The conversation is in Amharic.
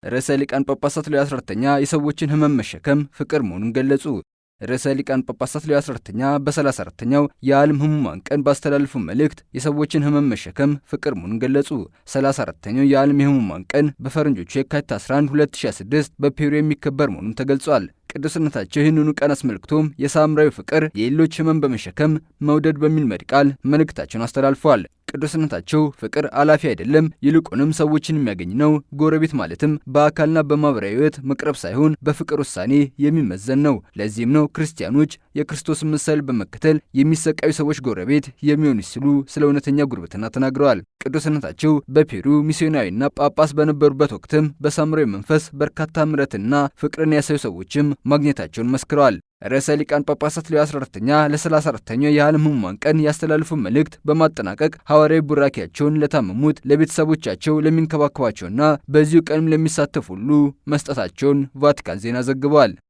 ርዕሰ ሊቃነ ጳጳሳት ሌዮ 14ኛ የሰዎችን ሕመም መሸከም ፍቅር መሆኑን ገለጹ። ርዕሰ ሊቃነ ጳጳሳት ሌዮ 14ኛ በ34ኛው የዓለም ሕሙማን ቀን ባስተላለፉ መልእክት የሰዎችን ሕመም መሸከም ፍቅር መሆኑን ገለጹ። 34ኛው የዓለም የሕሙማን ቀን በፈረንጆቹ የካቲት 11 2006 በፔሩ የሚከበር መሆኑን ተገልጿል። ቅዱስነታቸው ይህንኑ ቀን አስመልክቶም የሳምራዊ ፍቅር የሌሎች ሕመም በመሸከም መውደድ በሚል መሪ ቃል መልእክታቸውን አስተላልፈዋል። ቅዱስነታቸው ፍቅር አላፊ አይደለም፣ ይልቁንም ሰዎችን የሚያገኝ ነው። ጎረቤት ማለትም በአካልና በማህበራዊ ሕይወት መቅረብ ሳይሆን በፍቅር ውሳኔ የሚመዘን ነው። ለዚህም ነው ክርስቲያኖች የክርስቶስን ምሳሌ በመከተል የሚሰቃዩ ሰዎች ጎረቤት የሚሆኑ ሲሉ ስለ እውነተኛ ጉርብትና ተናግረዋል። ቅዱስነታቸው በፔሩ ሚስዮናዊና ጳጳስ በነበሩበት ወቅትም በሳምራዊ መንፈስ በርካታ ምሕረትና ፍቅርን ያሳዩ ሰዎችም ማግኘታቸውን መስክረዋል። ርዕሰ ሊቃነ ጳጳሳት ሌዮ 14ኛ ለ34ኛው የዓለም ሕሙማን ቀን ያስተላልፉ መልእክት በማጠናቀቅ ሐዋርያዊ ቡራኪያቸውን ለታመሙት፣ ለቤተሰቦቻቸው ለሚንከባከባቸውና በዚሁ ቀንም ለሚሳተፉ ሁሉ መስጠታቸውን ቫቲካን ዜና ዘግቧል።